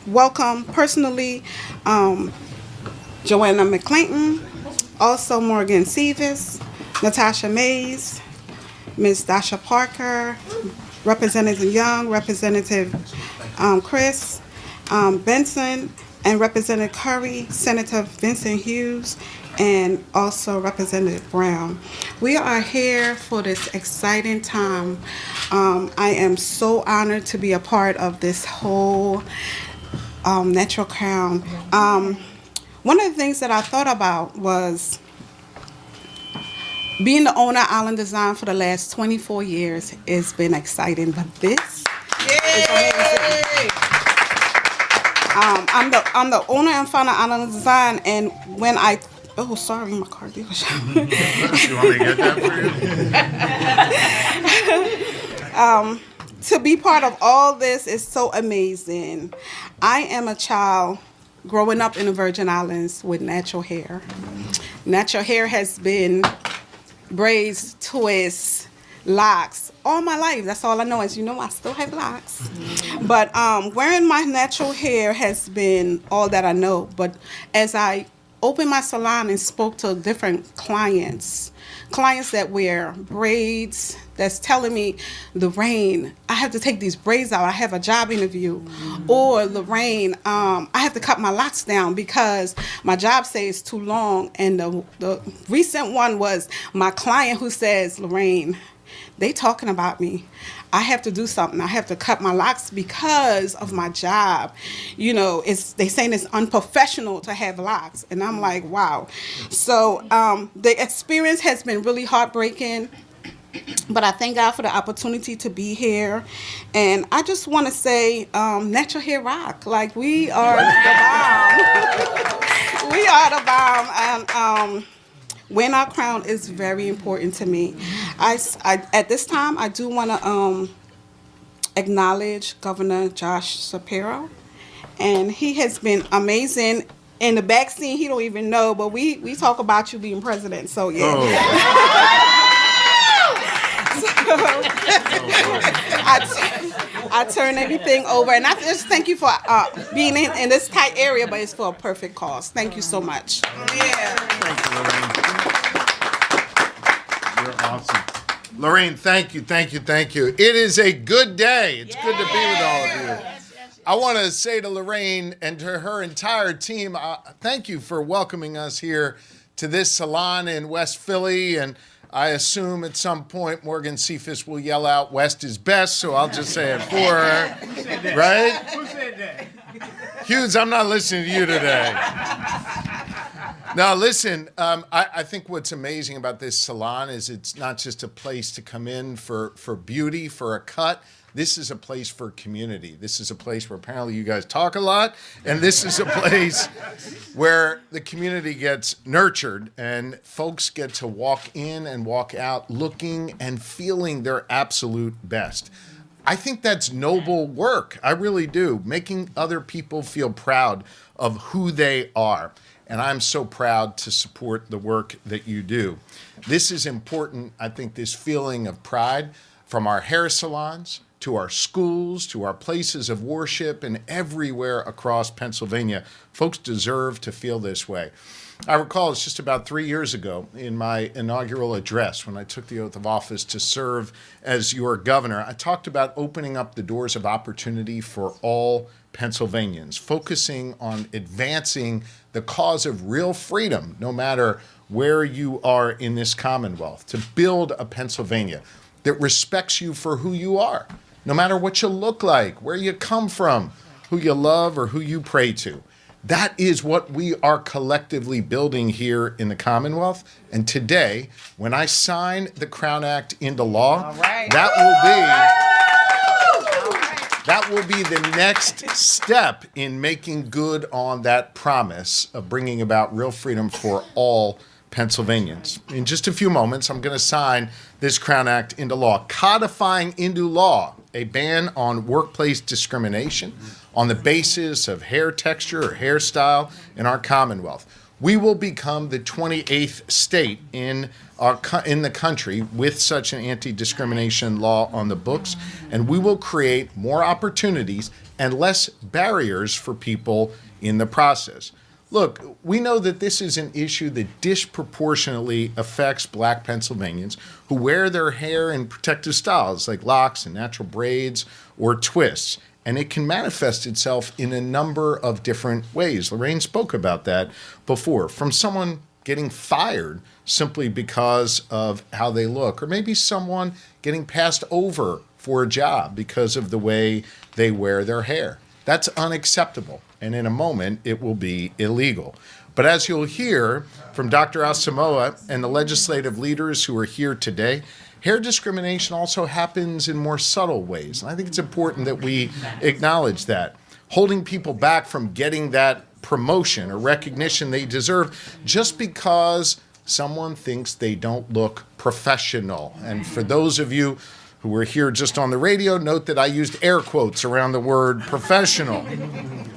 Welcome personally, Joanna McClinton, also Morgan Seavis, Natasha Maize, Ms. Dasha Parker, Representative Young, Representative Chris Benson, and Representative Curry, Senator Vincent Hughes, and also Representative Brown. We are here for this exciting time. I am so honored to be a part of this whole Natural Crown. One of the things that I thought about was being the owner of Island Design for the last 24 years has been exciting, but this is amazing. I'm the owner and founder of Island Design, and when I sorry, my car dealership. You want me to get that for you? To be part of all this is so amazing. I am a child growing up in the Virgin Islands with natural hair. Natural hair has been braids, twists, locks all my life. That's all I know. As you know, I still have locks. But wearing my natural hair has been all that I know. But as I opened my salon and spoke to different clients that wear braids, that's telling me, Lorraine, I have to take these braids out. I have a job interview. Or, Lorraine, I have to cut my locks down because my job says it's too long. And the recent one was my client who says, Lorraine, they talking about me. I have to do something. I have to cut my locks because of my job. You know, they saying it's unprofessional to have locks. And I'm like, wow. So the experience has been really heartbreaking. But I thank God for the opportunity to be here. And I just want to say, natural hair rock. Like, we are the bomb. We are the bomb. And wearing our crown is very important to me. At this time, I do want to acknowledge Governor Josh Shapiro. And he has been amazing. In the back scene, he don't even know, but we talk about you being president. So, yeah. Oh. I turn everything over, and I just thank you for being in this tight area, but it's for a perfect cause. Thank you so much. Yeah. Thank you, Lorraine. You're awesome. Lorraine, thank you. It is a good day. It's good to be with all of you. I want to say to Lorraine and to her entire team, thank you for welcoming us here to this salon in West Philly, and I assume at some point Morgan Cephas will yell out West is best, so I'll just say it for her. Right? Who said that? Hughes, I'm not listening to you today. Now, listen, I think what's amazing about this salon is it's not just a place to come in for beauty, for a cut. This is a place for community. This is a place where apparently you guys talk a lot, and this is a place where the community gets nurtured and folks get to walk in and walk out looking and feeling their absolute best. I think that's noble work. I really do. Making other people feel proud of who they are. And I'm so proud to support the work that you do. This is important, I think, this feeling of pride from our hair salons to our schools, to our places of worship, and everywhere across Pennsylvania. Folks deserve to feel this way. I recall it's just about 3 years ago in my inaugural address when I took the oath of office to serve as your governor. I talked about opening up the doors of opportunity for all Pennsylvanians, focusing on advancing the cause of real freedom, no matter where you are in this Commonwealth, to build a Pennsylvania that respects you for who you are, no matter what you look like, where you come from, who you love, or who you pray to. That is what we are collectively building here in the Commonwealth. And today, when I sign the Crown Act into law, that will be the next step in making good on that promise of bringing about real freedom for all Pennsylvanians. In just a few moments, I'm going to sign this Crown Act into law, codifying into law a ban on workplace discrimination on the basis of hair texture or hairstyle in our Commonwealth. We will become the 28th state in the country with such an anti-discrimination law on the books, and we will create more opportunities and less barriers for people in the process. Look, we know that this is an issue that disproportionately affects Black Pennsylvanians who wear their hair in protective styles like locks and natural braids or twists. And it can manifest itself in a number of different ways. Lorraine spoke about that before, from someone getting fired simply because of how they look, or maybe someone getting passed over for a job because of the way they wear their hair. That's unacceptable, and in a moment, it will be illegal. But as you'll hear from Dr. Asamoa and the legislative leaders who are here today, hair discrimination also happens in more subtle ways. And I think it's important that we acknowledge that. Holding people back from getting that promotion or recognition they deserve just because someone thinks they don't look professional. And for those of you who were here just on the radio, note that I used air quotes around the word professional.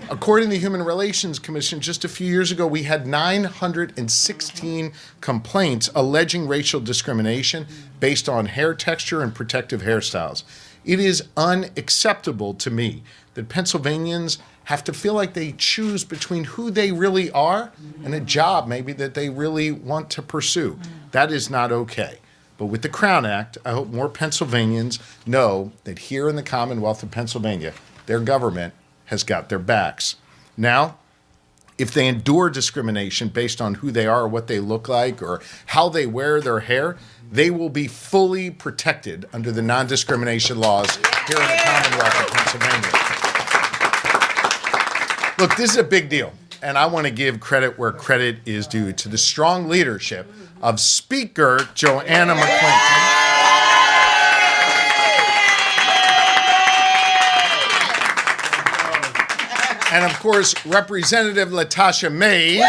According to the Human Relations Commission, just a few years ago, we had 916 complaints alleging racial discrimination based on hair texture and protective hairstyles. It is unacceptable to me that Pennsylvanians have to feel like they choose between who they really are and a job maybe that they really want to pursue. That is not okay. But with the Crown Act, I hope more Pennsylvanians know that here in the Commonwealth of Pennsylvania, their government has got their backs. Now, if they endure discrimination based on who they are or what they look like or how they wear their hair, they will be fully protected under the non-discrimination laws here in the Commonwealth of Pennsylvania. Look, this is a big deal, and I want to give credit where credit is due to the strong leadership of Speaker Joanna McClinton. And of course, Representative Latasha Maize.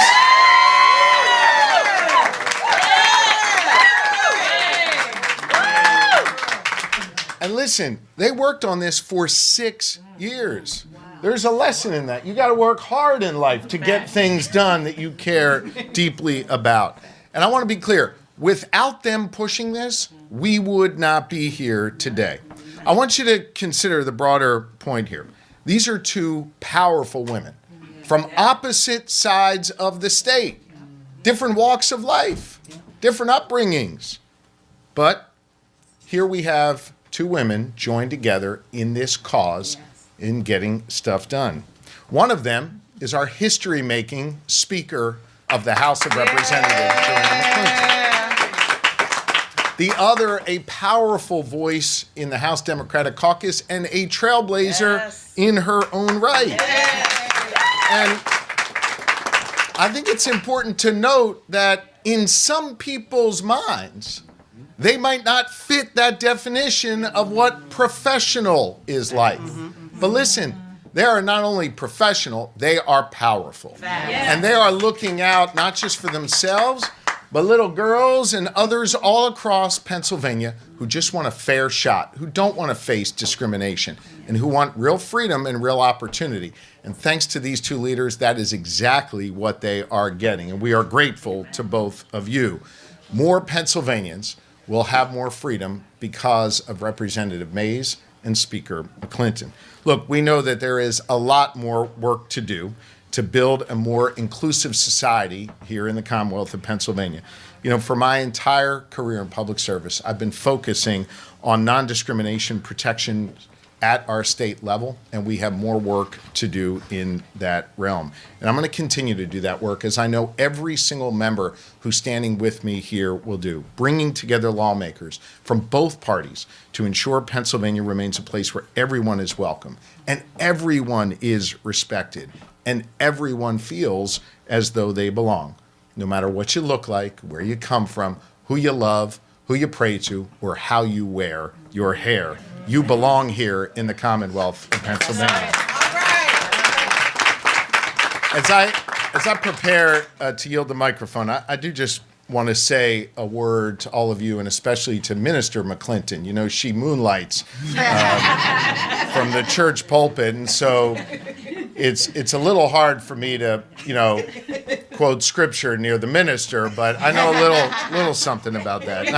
And listen, they worked on this for 6 years. There's a lesson in that. You got to work hard in life to get things done that you care deeply about. And I want to be clear, without them pushing this, we would not be here today. I want you to consider the broader point here. These are two powerful women from opposite sides of the state, different walks of life, different upbringings. But here we have two women joined together in this cause in getting stuff done. One of them is our history-making Speaker of the House of Representatives, Joanna McClinton. The other, a powerful voice in the House Democratic Caucus and a trailblazer in her own right. And I think it's important to note that in some people's minds, they might not fit that definition of what professional is like. But listen, they are not only professional, they are powerful. And they are looking out not just for themselves, but little girls and others all across Pennsylvania who just want a fair shot, who don't want to face discrimination, and who want real freedom and real opportunity. And thanks to these two leaders, that is exactly what they are getting. And we are grateful to both of you. More Pennsylvanians will have more freedom because of Representative Maize and Speaker McClinton. Look, we know that there is a lot more work to do to build a more inclusive society here in the Commonwealth of Pennsylvania. You know, for my entire career in public service, I've been focusing on non-discrimination protection at our state level, and we have more work to do in that realm. And I'm going to continue to do that work, as I know every single member who's standing with me here will do, bringing together lawmakers from both parties to ensure Pennsylvania remains a place where everyone is welcome and everyone is respected and everyone feels as though they belong, no matter what you look like, where you come from, who you love, who you pray to, or how you wear your hair. You belong here in the Commonwealth of Pennsylvania. All right. As I prepare to yield the microphone, I do just want to say a word to all of you, and especially to Minister McClinton. You know, she moonlights from the church pulpit, and so it's a little hard for me to, quote scripture near the minister, but I know a little something about that. And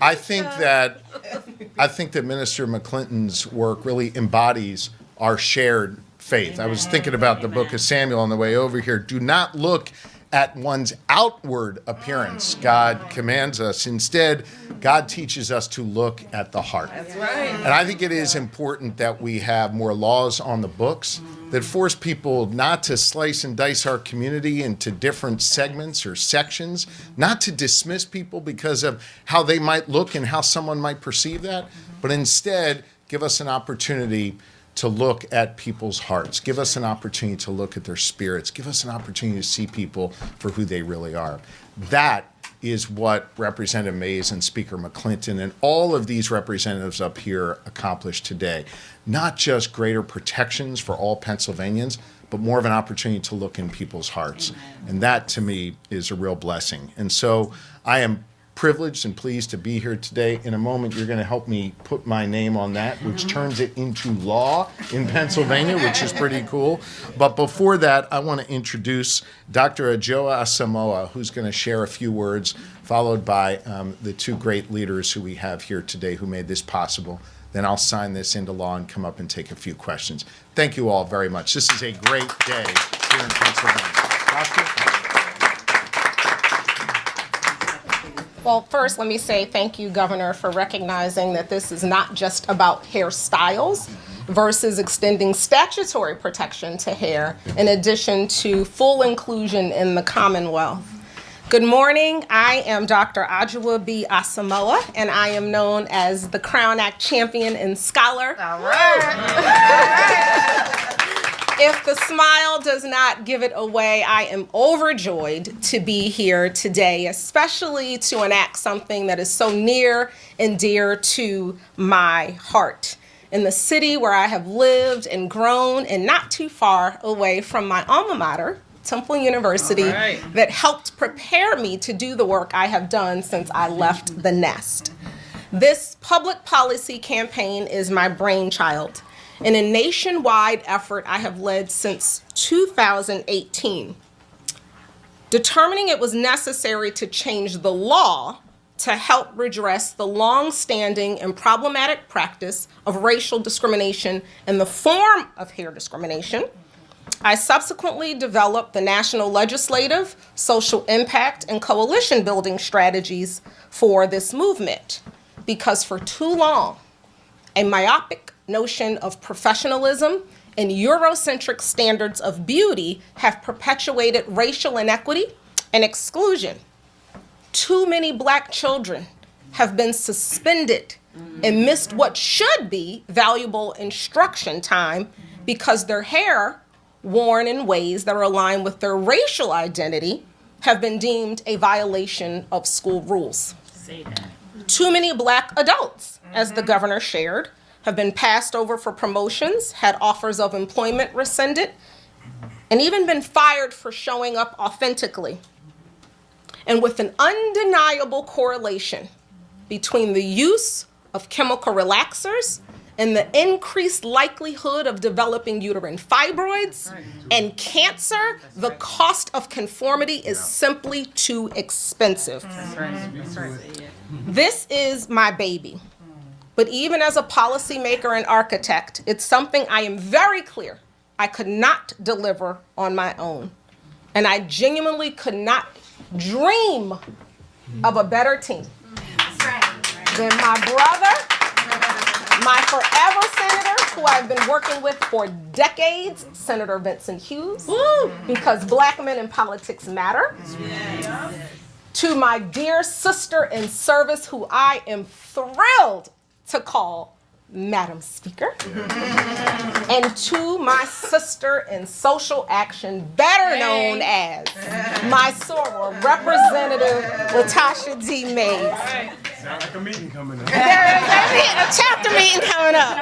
I think that Minister McClinton's work really embodies our shared faith. I was thinking about the book of Samuel on the way over here. Do not look at one's outward appearance, God commands us. Instead, God teaches us to look at the heart. That's right. And I think it is important that we have more laws on the books that force people not to slice and dice our community into different segments or sections, not to dismiss people because of how they might look and how someone might perceive that, but instead give us an opportunity to look at people's hearts, give us an opportunity to look at their spirits, give us an opportunity to see people for who they really are. That is what Representative Maize and Speaker McClinton and all of these representatives up here accomplished today. Not just greater protections for all Pennsylvanians, but more of an opportunity to look in people's hearts. And that, to me, is a real blessing. And so I am privileged and pleased to be here today. In a moment, you're going to help me put my name on that, which turns it into law in Pennsylvania, which is pretty cool. But before that, I want to introduce Dr. Ajoa Asamoa, who's going to share a few words, followed by the two great leaders who we have here today who made this possible. Then I'll sign this into law and come up and take a few questions. Thank you all very much. This is a great day here in Pennsylvania. Doctor? Well, first, let me say thank you, Governor, for recognizing that this is not just about hairstyles versus extending statutory protection to hair, in addition to full inclusion in the Commonwealth. Good morning. I am Dr. Ajoa B. Asamoa, and I am known as the Crown Act champion and scholar. All right. If the smile does not give it away, I am overjoyed to be here today, especially to enact something that is so near and dear to my heart. In the city where I have lived and grown, and not too far away from my alma mater, Temple University, that helped prepare me to do the work I have done since I left the nest. This public policy campaign is my brainchild, in a nationwide effort I have led since 2018, determining it was necessary to change the law to help redress the long-standing and problematic practice of racial discrimination in the form of hair discrimination. I subsequently developed the national legislative, social impact, and coalition building strategies for this movement, because for too long, a myopic notion of professionalism and Eurocentric standards of beauty have perpetuated racial inequity and exclusion. Too many Black children have been suspended and missed what should be valuable instruction time because their hair, worn in ways that are aligned with their racial identity, have been deemed a violation of school rules. Say that. Too many Black adults, as the governor shared, have been passed over for promotions, had offers of employment rescinded, and even been fired for showing up authentically. And with an undeniable correlation between the use of chemical relaxers and the increased likelihood of developing uterine fibroids and cancer, the cost of conformity is simply too expensive. This is my baby. But even as a policymaker and architect, it's something I am very clear I could not deliver on my own. And I genuinely could not dream of a better team than my brother, my forever senator, who I've been working with for decades, Senator Vincent Hughes, because Black men in politics matter. To my dear sister in service, who I am thrilled to call Madam Speaker, and to my sister in social action, better known as my soror, Representative Latasha D. Maize. Sounds like a meeting coming up. There is a chapter meeting coming up.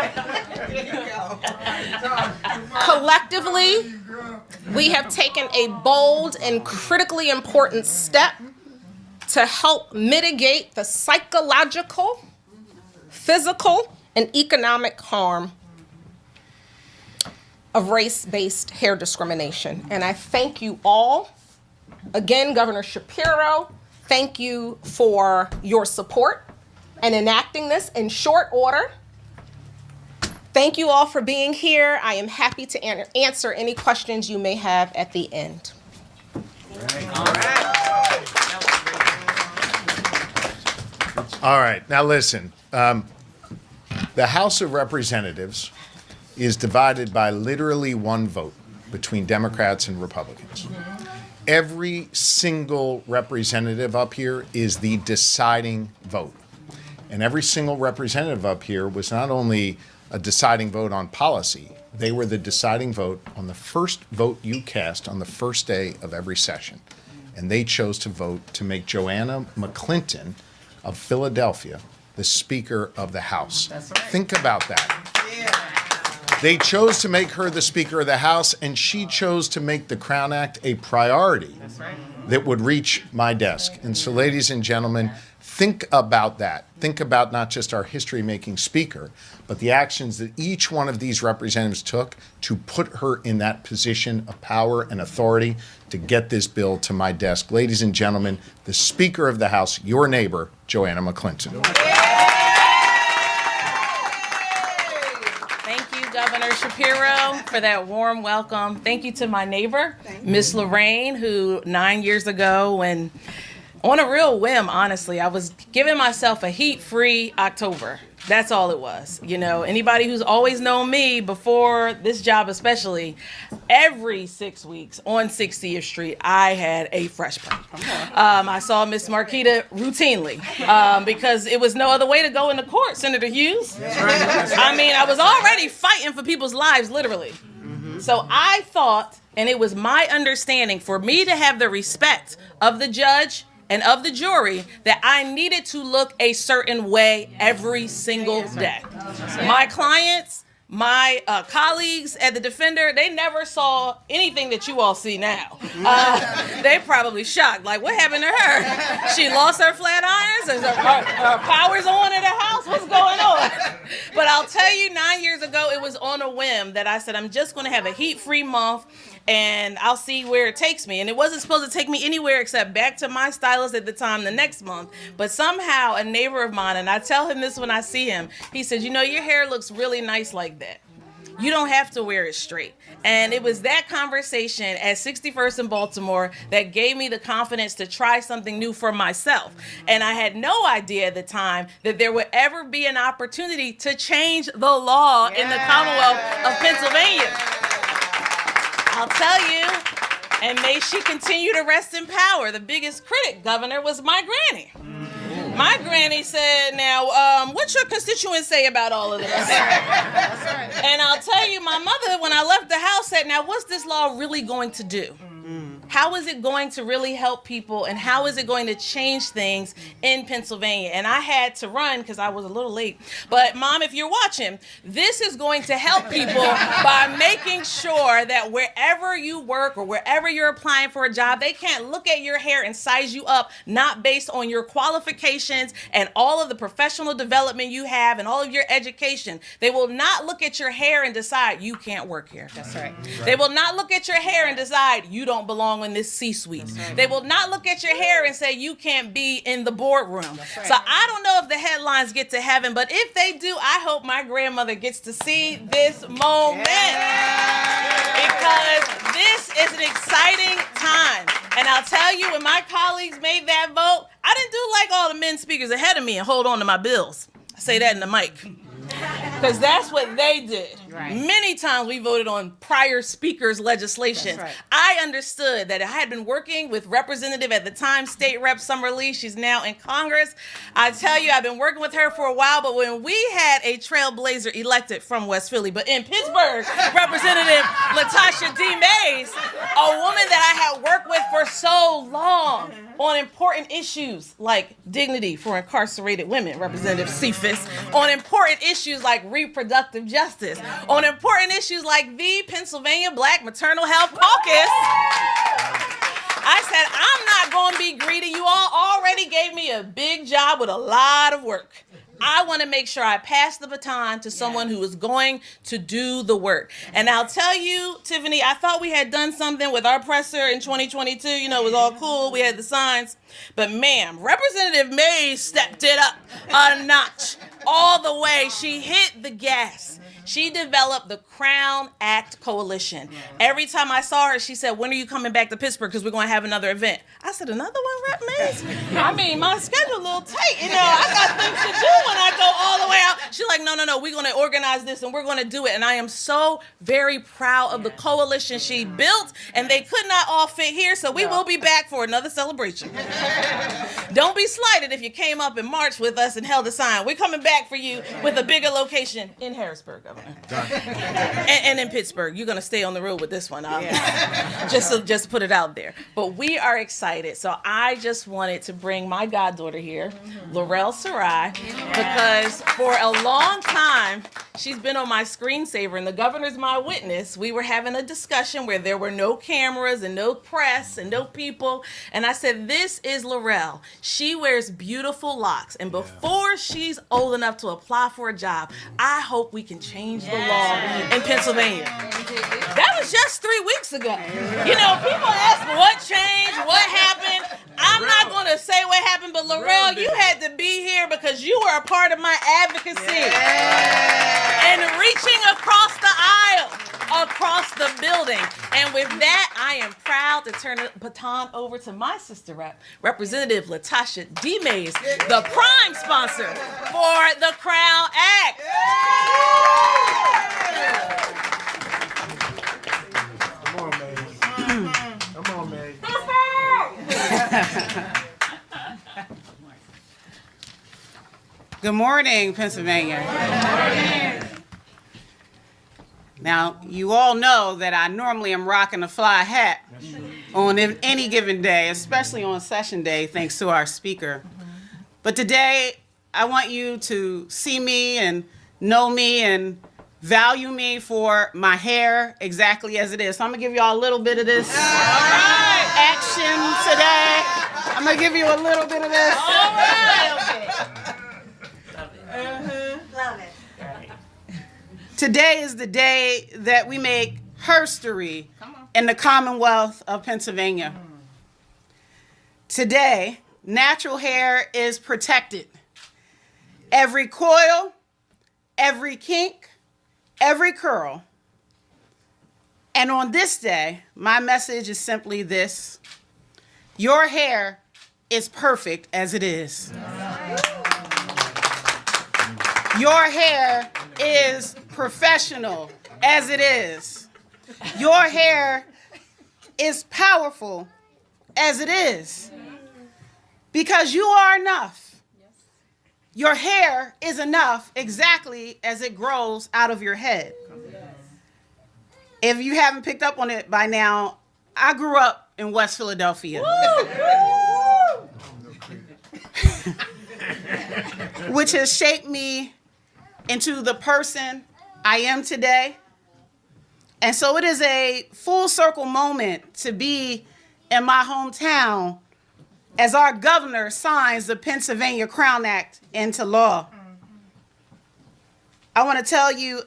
Collectively, we have taken a bold and critically important step to help mitigate the psychological, physical, and economic harm of race-based hair discrimination. And I thank you all Again, Governor Shapiro, thank you for your support and enacting this in short order. Thank you all for being here. I am happy to answer any questions you may have at the end. All right, now listen. The House of Representatives is divided by literally one vote between Democrats and Republicans. Every single representative up here is the deciding vote. And every single representative up here was not only a deciding vote on policy, they were the deciding vote on the first vote you cast on the first day of every session. And they chose to vote to make Joanna McClinton of Philadelphia the Speaker of the House. That's right. Think about that. Yeah. They chose to make her the Speaker of the House, and she chose to make the Crown Act a priority. That's right. That would reach my desk. And so, ladies and gentlemen, think about that. Think about not just our history-making speaker, but the actions that each one of these representatives took to put her in that position of power and authority to get this bill to my desk. Ladies and gentlemen, the Speaker of the House, your neighbor, Joanna McClinton. Thank you, Governor Shapiro, for that warm welcome. Thank you to my neighbor, Miss Lorraine, who 9 years ago, when on a real whim, honestly, I was giving myself a heat-free October. That's all it was. You know, anybody who's always known me before this job especially, every 6 weeks on 60th Street, I had a fresh perm. I saw Miss Marquita routinely because it was no other way to go into court, Senator Hughes. I mean, I was already fighting for people's lives, literally. So I thought, and it was my understanding, for me to have the respect of the judge and of the jury, that I needed to look a certain way every single day. My clients, my colleagues at the Defender, they never saw anything that you all see now. They probably shocked, like, what happened to her? She lost her flat irons? Is her power's on in the house? What's going on? But I'll tell you, 9 years ago, it was on a whim that I said, I'm just gonna have a heat-free month, and I'll see where it takes me. And it wasn't supposed to take me anywhere except back to my stylist at the time the next month. But somehow a neighbor of mine, and I tell him this when I see him, he says, you know, your hair looks really nice like that. You don't have to wear it straight. And it was that conversation at 61st in Baltimore that gave me the confidence to try something new for myself. And I had no idea at the time that there would ever be an opportunity to change the law in the Commonwealth of Pennsylvania. I'll tell you, and may she continue to rest in power. The biggest critic, Governor, was my granny. My granny said, now, what's your constituents say about all of this? That's right. And I'll tell you, my mother, when I left the house, said, now, what's this law really going to do? How is it going to really help people, and how is it going to change things in Pennsylvania? And I had to run because I was a little late. But Mom, if you're watching, this is going to help people by making sure that wherever you work or wherever you're applying for a job, they can't look at your hair and size you up, not based on your qualifications and all of the professional development you have and all of your education. They will not look at your hair and decide you can't work here. That's right. They will not look at your hair and decide you don't belong in this C-suite. Right. They will not look at your hair and say you can't be in the boardroom. Right. So I don't know if the headlines get to heaven, but if they do, I hope my grandmother gets to see this moment. Because this is an exciting time. And I'll tell you, when my colleagues made that vote, I didn't do like all the men speakers ahead of me and hold on to my bills. I say that in the mic. Because that's what they did. Right. Many times we voted on prior speakers' legislation. Right. I understood that I had been working with Representative at the time, State Rep Summer Lee. She's now in Congress. I tell you, I've been working with her for a while, but when we had a trailblazer elected from West Philly, but in Pittsburgh, Representative Latasha D. Maize, a woman that I had worked with for so long on important issues like dignity for incarcerated women, Representative Cephas, on important issues like reproductive justice, on important issues like the Pennsylvania Black Maternal Health Caucus. I said, I'm not going to be greedy. You all already gave me a big job with a lot of work. I want to make sure I pass the baton to someone who is going to do the work. And I'll tell you, Tiffany, I thought we had done something with our presser in 2022. You know, it was all cool. We had the signs. But ma'am, Representative Maize stepped it up a notch all the way. She hit the gas. She developed the Crown Act Coalition. Every time I saw her, she said, when are you coming back to Pittsburgh? Because we're going to have another event. I said, another one, Rep Maize? I mean, my schedule a little tight. You know, I got things to do when I go all the way out. She's like, no, we're going to organize this and we're going to do it. And I am so very proud of the coalition she built. And they could not all fit here, so we will be back for another celebration. Don't be slighted if you came up in March with us and held a sign. We're coming back for you with a bigger location in Harrisburg, Governor. And in Pittsburgh. You're going to stay on the road with this one. Just put it out there. But we are excited. So I just wanted to bring my goddaughter here, Laurel Sarai, because for a long time, she's been on my screensaver, and the governor's my witness. We were having a discussion where there were no cameras and no press and no people. And I said, this is Laurel. She wears beautiful locks. And before she's old enough to apply for a job, I hope we can change the law in Pennsylvania. That was just 3 weeks ago. You know, people ask what changed, what happened. I'm not going to say what happened, but Laurel, you had to be here because you were a part of my advocacy. And reaching across the aisle, across the building. And with that, I am proud to turn the baton over to my sister rep, Representative Latasha D. Maize, the prime sponsor for the Crown Act. Come on, Maize. Come on, Maize. Good morning, Pennsylvania. Good morning. Now, you all know that I normally am rocking a fly hat on any given day, especially on session day, thanks to our speaker. But today, I want you to see me and know me and value me for my hair exactly as it is. So I'm going to give you all a little bit of this action today. I'm going to give you a little bit of this. All right. Love it. Today is the day that we make history in the Commonwealth of Pennsylvania. Today, natural hair is protected. Every coil, every kink, every curl. And on this day, my message is simply this: your hair is perfect as it is. Your hair is professional as it is. Your hair is powerful as it is. Because you are enough. Your hair is enough exactly as it grows out of your head. If you haven't picked up on it by now, I grew up in West Philadelphia. Which has shaped me into the person I am today. And so it is a full circle moment to be in my hometown as our governor signs the Pennsylvania Crown Act into law. I want to tell you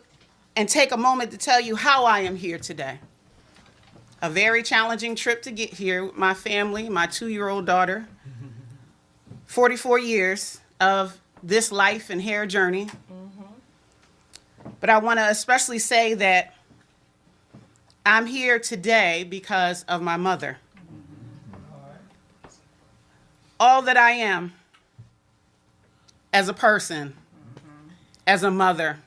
and take a moment to tell you how I am here today. A very challenging trip to get here with my family, my 2-year-old daughter, 44 years of this life and hair journey. But I want to especially say that I'm here today because of my mother. All that I am as a person, as a mother,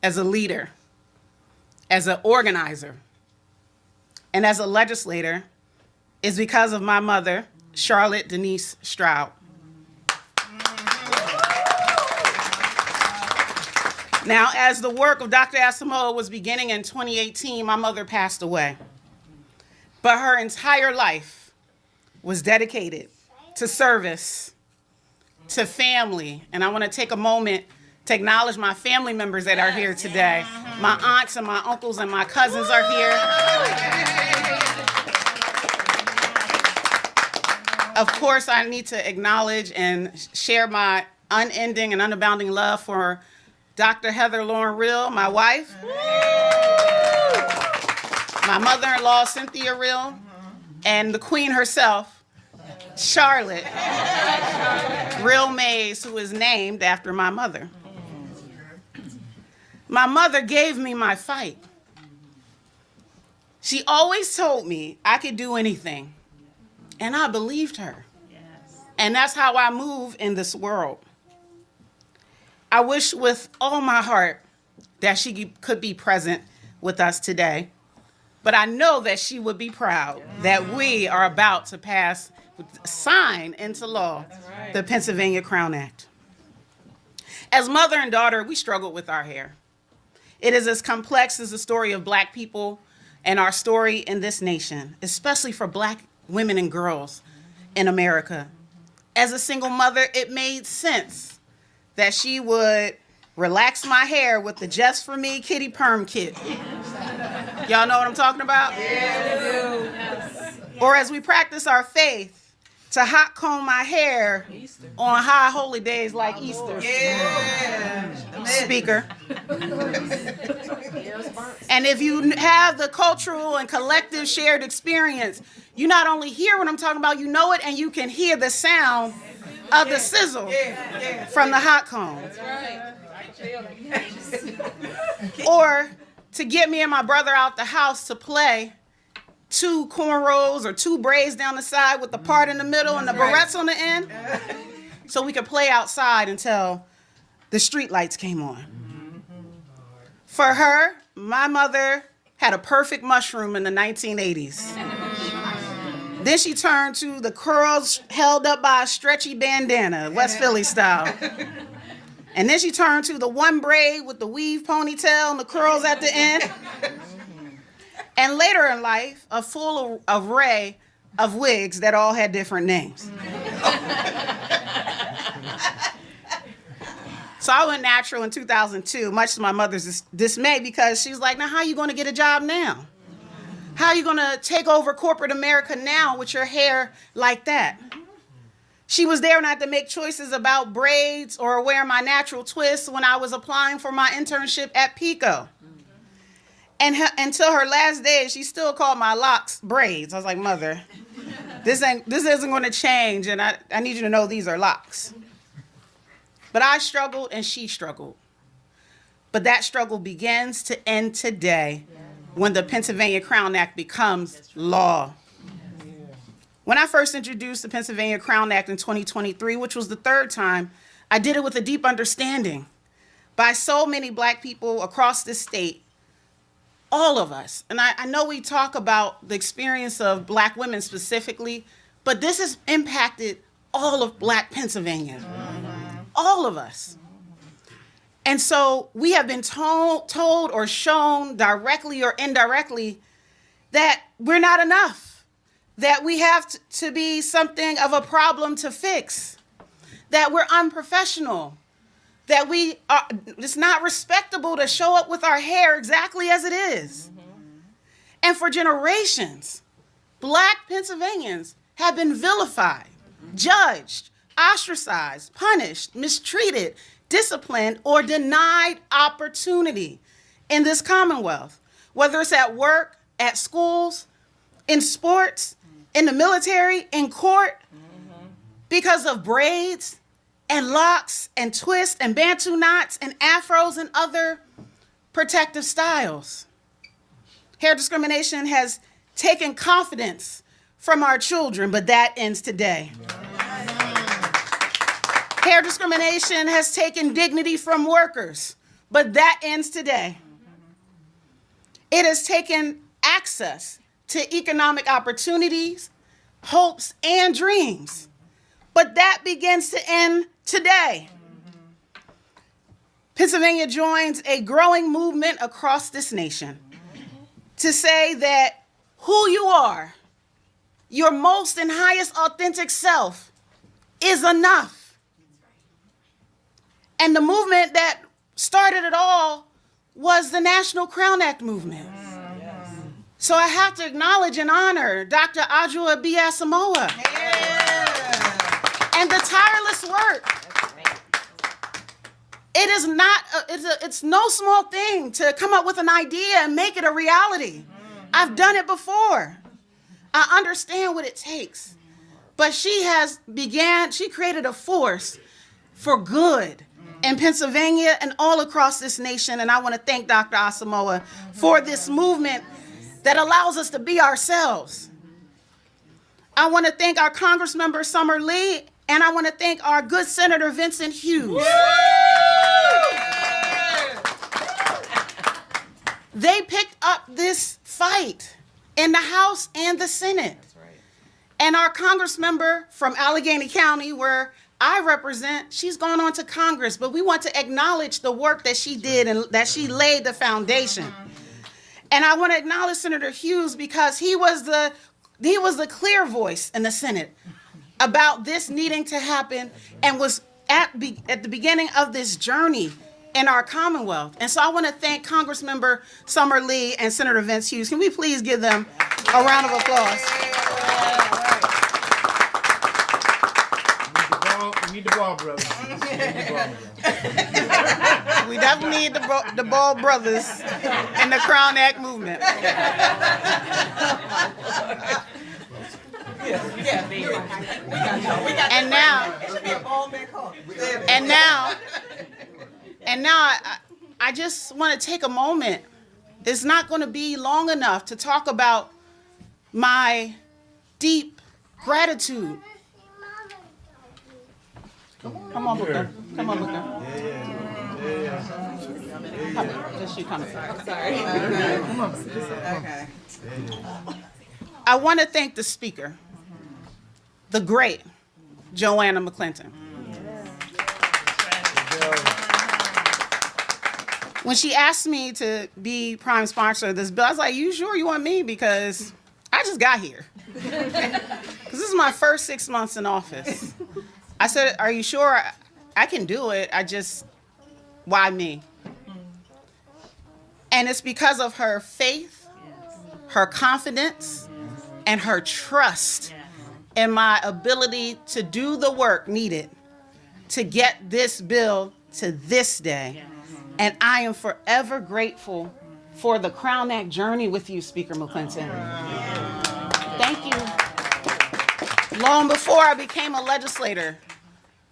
as a leader, as an organizer, and as a legislator is because of my mother, Charlotte Denise Stroud. Now, as the work of Dr. Asamoa was beginning in 2018, my mother passed away. But her entire life was dedicated to service, to family. And I want to take a moment to acknowledge my family members that are here today. My aunts and my uncles and my cousins are here. Of course, I need to acknowledge and share my unending and unabounding love for Dr. Heather Lauren Real, my wife, my mother-in-law, Cynthia Real, and the queen herself, Charlotte Real Maize, who is named after my mother. My mother gave me my fight. She always told me I could do anything, and I believed her. And that's how I move in this world. I wish with all my heart that she could be present with us today, but I know that she would be proud that we are about to sign into law the Pennsylvania Crown Act. As mother and daughter, we struggle with our hair. It is as complex as the story of Black people and our story in this nation, especially for Black women and girls in America. As a single mother, it made sense that she would relax my hair with the Just For Me Kitty Perm Kit. Y'all know what I'm talking about? Yes. Or as we practice our faith, to hot comb my hair on high holy days like Easter. Speaker. And if you have the cultural and collective shared experience, you not only hear what I'm talking about, you know it, and you can hear the sound of the sizzle from the hot comb. Or to get me and my brother out the house to play, 2 cornrows or 2 braids down the side with the part in the middle and the barrettes on the end, so we could play outside until the street lights came on. For her, my mother had a perfect mushroom in the 1980s. Then she turned to the curls held up by a stretchy bandana, West Philly style. And then she turned to the one braid with the weave ponytail and the curls at the end. And later in life, a full array of wigs that all had different names. So I went natural in 2002, much to my mother's dismay, because she was like, now how are you going to get a job now? How are you going to take over corporate America now with your hair like that? She was there when I had to make choices about braids or wear my natural twists when I was applying for my internship at Pico. And until her last day, she still called my locks braids. I was like, Mother, this isn't going to change, and I need you to know these are locks. But I struggled and she struggled. But that struggle begins to end today when the Pennsylvania Crown Act becomes law. When I first introduced the Pennsylvania Crown Act in 2023, which was the 3rd time, I did it with a deep understanding by so many Black people across this state, all of us. And I know we talk about the experience of Black women specifically, but this has impacted all of Black Pennsylvania, all of us. And so we have been told or shown directly or indirectly that we're not enough, that we have to be something of a problem to fix, that we're unprofessional, that it's not respectable to show up with our hair exactly as it is. And for generations, Black Pennsylvanians have been vilified, judged, ostracized, punished, mistreated, disciplined, or denied opportunity in this Commonwealth, whether it's at work, at schools, in sports, in the military, in court, because of braids and locks and twists and bantu knots and afros and other protective styles. Hair discrimination has taken confidence from our children, but that ends today. Hair discrimination has taken dignity from workers, but that ends today. It has taken access to economic opportunities, hopes, and dreams, but that begins to end today. Pennsylvania joins a growing movement across this nation to say that who you are, your most and highest authentic self, is enough. And the movement that started it all was the National Crown Act movement. So I have to acknowledge and honor Dr. Ajua B. Asamoa and the tireless work It is not, it's no small thing to come up with an idea and make it a reality. I've done it before. I understand what it takes. But she created a force for good in Pennsylvania and all across this nation. And I want to thank Dr. Asamoa for this movement that allows us to be ourselves. I want to thank our Congressmember Summer Lee, and I want to thank our good Senator Vincent Hughes. They picked up this fight in the House and the Senate. And our Congressmember from Allegheny County, where I represent, she's gone on to Congress, but we want to acknowledge the work that she did and that she laid the foundation. And I want to acknowledge Senator Hughes because he was the clear voice in the Senate about this needing to happen and was at the beginning of this journey in our Commonwealth. And so I want to thank Congressmember Summer Lee and Senator Vince Hughes. Can we please give them a round of applause? We need the Ball brothers. We definitely need the Ball brothers and the Crown Act movement. And now I just want to take a moment. It's not going to be long enough to talk about my deep gratitude. Come on, Booker. Come on, Booker. Just you coming. Sorry. Come on. Okay. I want to thank the speaker, the great Joanna McClinton. When she asked me to be prime sponsor of this bill, I was like, you sure you want me? Because I just got here. Because this is my first 6 months in office. I said, are you sure I can do it? Why me? And it's because of her faith, her confidence, and her trust in my ability to do the work needed to get this bill to this day. And I am forever grateful for the Crown Act journey with you, Speaker McClinton. Thank you. Long before I became a legislator,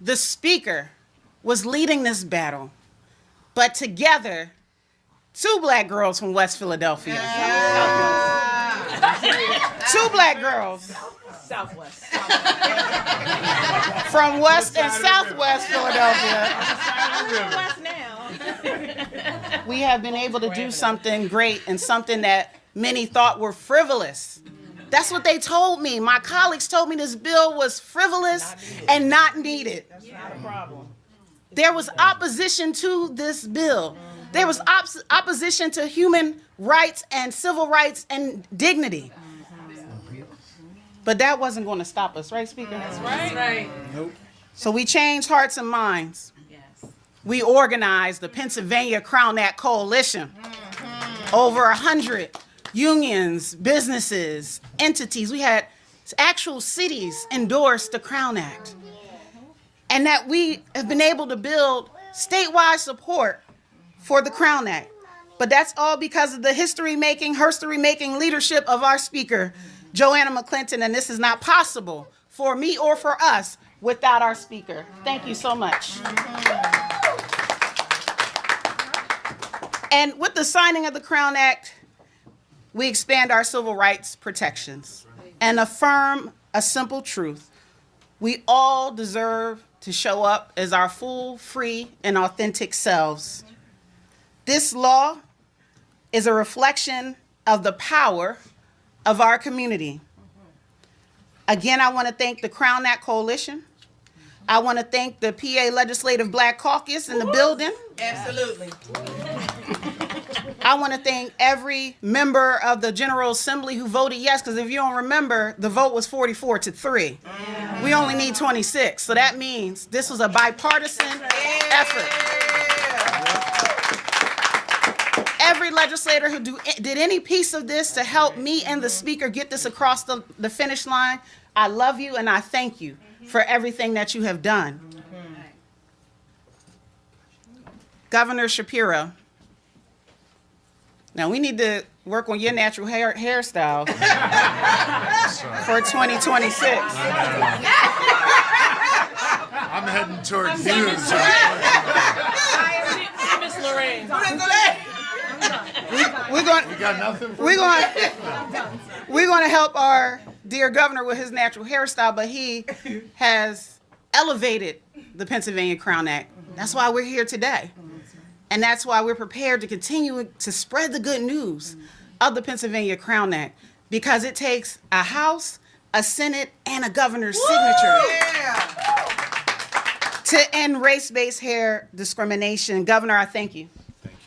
the speaker was leading this battle. But together, 2 black girls from West Philadelphia. Two black girls. Southwest. From West and Southwest Philadelphia. West now. We have been able to do something great and something that many thought were frivolous. That's what they told me. My colleagues told me this bill was frivolous and not needed. That's not a problem. There was opposition to this bill. There was opposition to human rights and civil rights and dignity. But that wasn't going to stop us, right, Speaker? That's right. Nope. So we changed hearts and minds. Yes. We organized the Pennsylvania Crown Act Coalition. Over 100 unions, businesses, entities. We had actual cities endorse the Crown Act. And that we have been able to build statewide support for the Crown Act. But that's all because of the history-making leadership of our speaker, Joanna McClinton, and this is not possible for me or for us without our speaker. Thank you so much. And with the signing of the Crown Act, we expand our civil rights protections and affirm a simple truth. We all deserve to show up as our full, free, and authentic selves. This law is a reflection of the power of our community. Again, I want to thank the Crown Act Coalition. I want to thank the PA Legislative Black Caucus in the building. Absolutely. I want to thank every member of the General Assembly who voted yes, because if you don't remember, the vote was 44-3. We only need 26, so that means this was a bipartisan effort. Every legislator who did any piece of this to help me and the speaker get this across the finish line, I love you and I thank you for everything that you have done. Governor Shapiro. Now we need to work on your natural hairstyle for 2026. I'm heading toward views. Miss Lorraine. We're going. You got nothing for We're me? going to help our dear governor with his natural hairstyle, but he has elevated the Pennsylvania Crown Act. That's why we're here today. And that's why we're prepared to continue to spread the good news of the Pennsylvania Crown Act, because it takes a House, a Senate, and a governor's signature to end race-based hair discrimination. Governor, I thank you.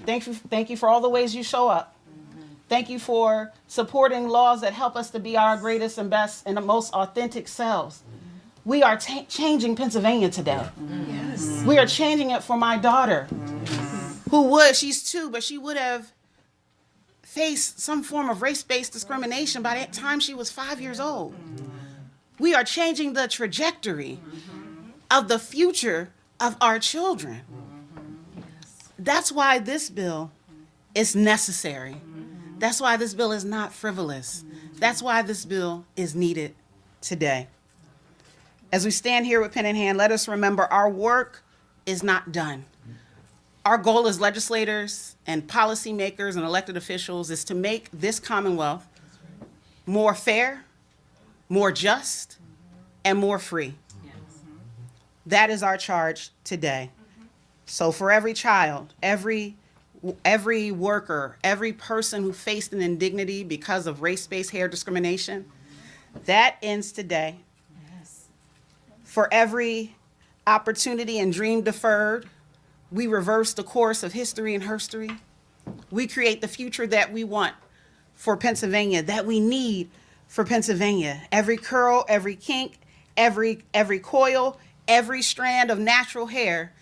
Thank you for all the ways you show up. Thank you for supporting laws that help us to be our greatest and best and the most authentic selves. We are changing Pennsylvania today. Yes. We are changing it for my daughter, she's 2, but she would have faced some form of race-based discrimination by the time she was 5 years old. We are changing the trajectory of the future of our children. That's why this bill is necessary. That's why this bill is not frivolous. That's why this bill is needed today. As we stand here with pen in hand, let us remember our work is not done. Our goal as legislators and policymakers and elected officials is to make this Commonwealth more fair, more just, and more free. That is our charge today. So for every child, every worker, every person who faced an indignity because of race-based hair discrimination, that ends today. For every opportunity and dream deferred, we reverse the course of history and herstory. We create the future that we want for Pennsylvania, that we need for Pennsylvania. Every curl, every kink, every coil, every strand of natural hair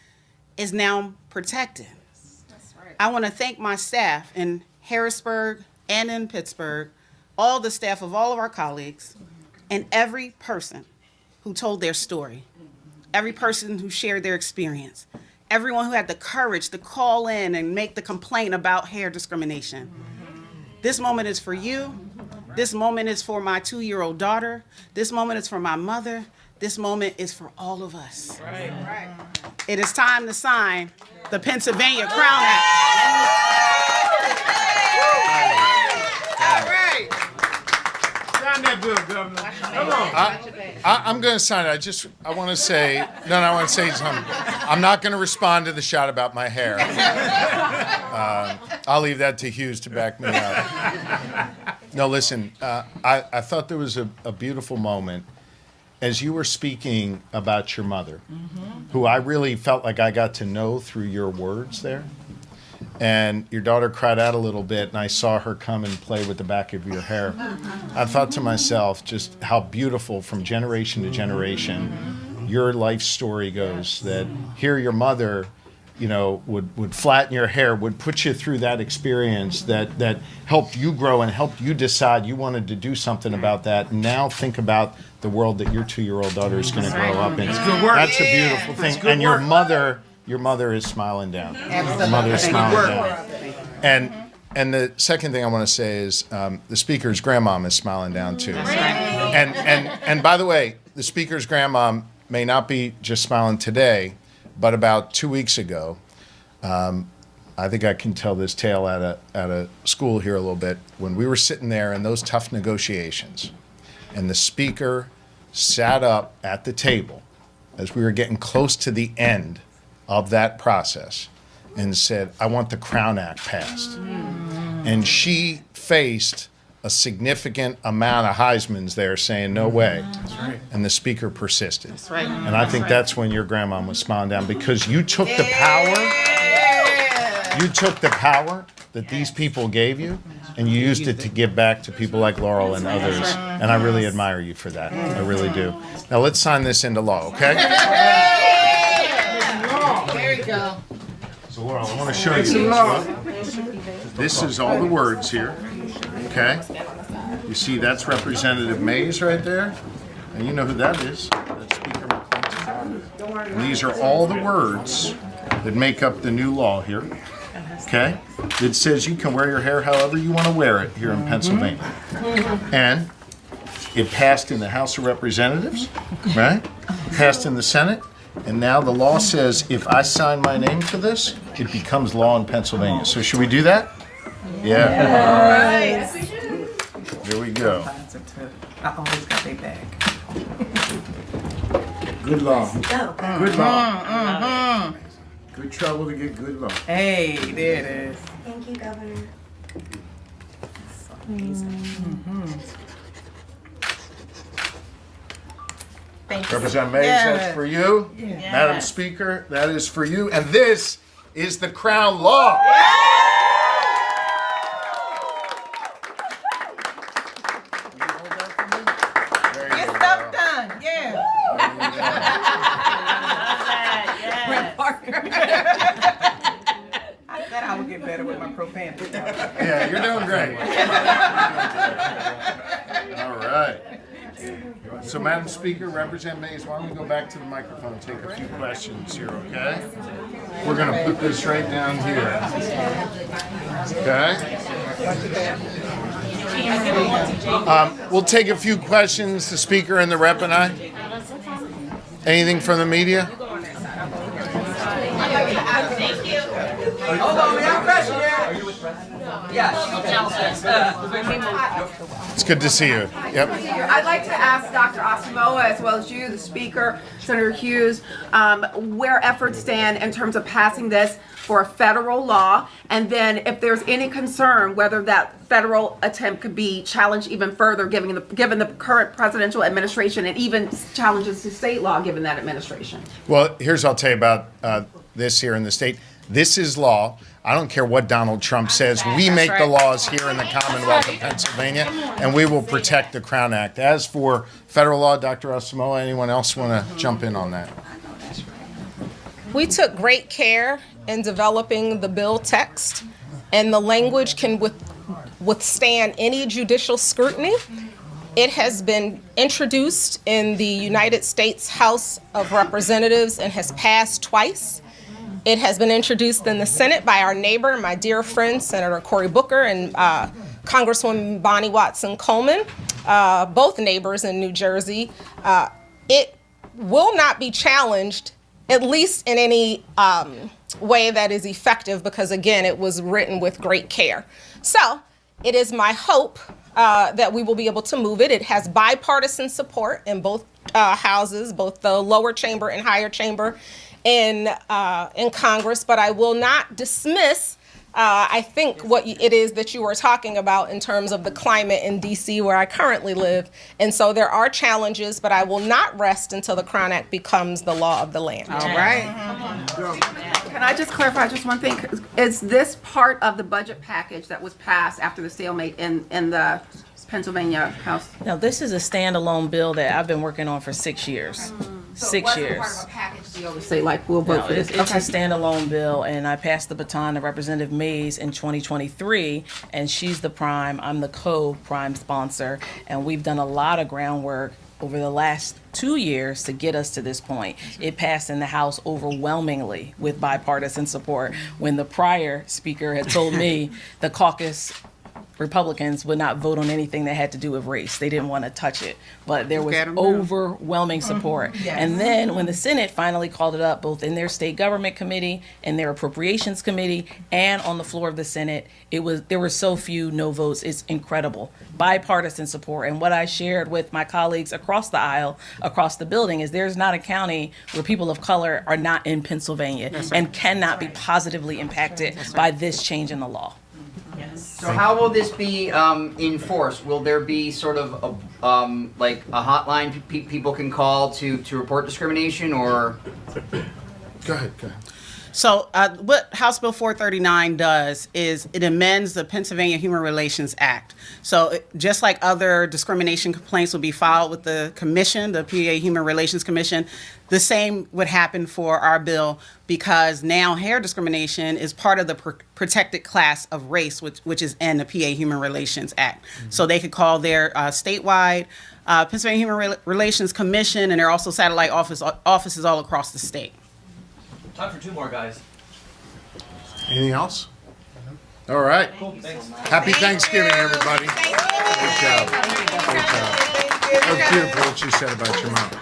is now protected. That's right. I want to thank my staff in Harrisburg and in Pittsburgh, all the staff of all of our colleagues, and every person who told their story, every person who shared their experience, everyone who had the courage to call in and make the complaint about hair discrimination. This moment is for you. This moment is for my 2-year-old daughter. This moment is for my mother. This moment is for all of us. Right. It is time to sign the Pennsylvania Crown Act. All right. Sign that bill, Governor. Come on. I'm going to sign it. I want to say, I want to say something. I'm not going to respond to the shot about my hair. I'll leave that to Hughes to back me up. No, listen, I thought there was a beautiful moment as you were speaking about your mother, who I really felt like I got to know through your words there. And your daughter cried out a little bit, and I saw her come and play with the back of your hair. I thought to myself just how beautiful from generation to generation your life story goes, that here your mother, would flatten your hair, would put you through that experience that helped you grow and helped you decide you wanted to do something about that. And now think about the world that your 2-year-old daughter is going to grow up in. That's good work. That's a beautiful thing. Good And your work. mother is smiling down. Absolutely. Your mother is smiling Thank you. down. And the second thing I want to say is the speaker's grandmom is smiling down too. And by the way, the speaker's grandmom may not be just smiling today, but about 2 weeks ago, I think I can tell this tale at a school here a little bit, when we were sitting there in those tough negotiations, and the speaker sat up at the table as we were getting close to the end of that process and said, I want the Crown Act passed. And she faced a significant amount of Heismans there saying, no way. That's right. And the speaker persisted. That's right. And I think that's when your grandma was smiling down, because you took the power. You took the power that these people gave you, and you used it to give back to people like Laurel and others. And I really admire you for that. I really do. Now let's sign this into law, okay? There you go. So Laurel, I want to show you this. This is all the words here, okay? You see that's Representative Maize right there, and you know who that is. That's Speaker McClinton. And these are all the words that make up the new law here. Okay? It says you can wear your hair however you want to wear it here in Pennsylvania. And it passed in the House of Representatives, right? Passed in the Senate. And now the law says if I sign my name to this, it becomes law in Pennsylvania. So should we do that? Yeah. Here we go. I always got their back. Good law. Good law. Good trouble to get good law. Hey, there it is. Thank you, Governor. Thank you. Representative Maize, that's for you. Madam Speaker, that is for you. And this is the Crown Law. Get stuff done. Yeah. I said I would get better with my profanity. Yeah, you're doing great. All right. So, Madam Speaker, Representative Maize, why don't we go back to the microphone and take a few questions here, okay? We're going to put this right down here. Okay? We'll take a few questions, the Speaker and the Rep and I. Anything from the media? It's good to see you. Yep. I'd like to ask Dr. Asamoa, as well as you, the Speaker, Senator Hughes, where efforts stand in terms of passing this for a federal law, and then if there's any concern whether that federal attempt could be challenged even further, given the current presidential administration, and even challenges to state law given that administration. Well, I'll tell you about this here in the state. This is law. I don't care what Donald Trump says. We make the laws here in the Commonwealth of Pennsylvania, and we will protect the Crown Act. As for federal law, Dr. Asamoa, anyone else want to jump in on that? We took great care in developing the bill text, and the language can withstand any judicial scrutiny. It has been introduced in the United States House of Representatives and has passed twice. It has been introduced in the Senate by our neighbor, my dear friend, Senator Cory Booker and Congresswoman Bonnie Watson Coleman, both neighbors in New Jersey. It will not be challenged, at least in any way that is effective, because again, it was written with great care. So it is my hope that we will be able to move it. It has bipartisan support in both houses, both the lower chamber and higher chamber in Congress, but I will not dismiss I think what it is that you were talking about in terms of the climate in D.C. where I currently live. And so there are challenges, but I will not rest until the Crown Act becomes the law of the land. All right. Can I just clarify just one thing? Is this part of the budget package that was passed after the stalemate in the Pennsylvania House? No, this is a standalone bill that I've been working on for 6 years. So 6 it years. wasn't part of a package deal to say, like, we'll vote No, for this. it's a standalone bill, and I passed the baton to Representative Maize in 2023, and she's the prime, I'm the co-prime sponsor, and we've done a lot of groundwork over the last 2 years to get us to this point. It passed in the House overwhelmingly with bipartisan support, when the prior speaker had told me the caucus Republicans would not vote on anything that had to do with race. They didn't want to touch it, but there was overwhelming support. Yes. And then when the Senate finally called it up, both in their state government committee and their appropriations committee and on the floor of the Senate, there were so few no votes. It's incredible. Bipartisan support. And what I shared with my colleagues across the aisle, across the building, is there's not a county where people of color are not in Pennsylvania and cannot be positively impacted by this change in the law. So how will this be enforced? Will there be sort of like a hotline people can call to report discrimination, or? Go ahead. So what House Bill 439 does is it amends the Pennsylvania Human Relations Act. So just like other discrimination complaints will be filed with the commission, the PA Human Relations Commission, the same would happen for our bill, because now hair discrimination is part of the protected class of race, which is in the PA Human Relations Act. Mm-hmm. So they could call their statewide Pennsylvania Human Relations Commission, and there are also satellite offices all across the state. Time for two more, guys. Anything else? All right. Happy Thanksgiving, everybody. Good job. Good job. That was beautiful what you said about your mom.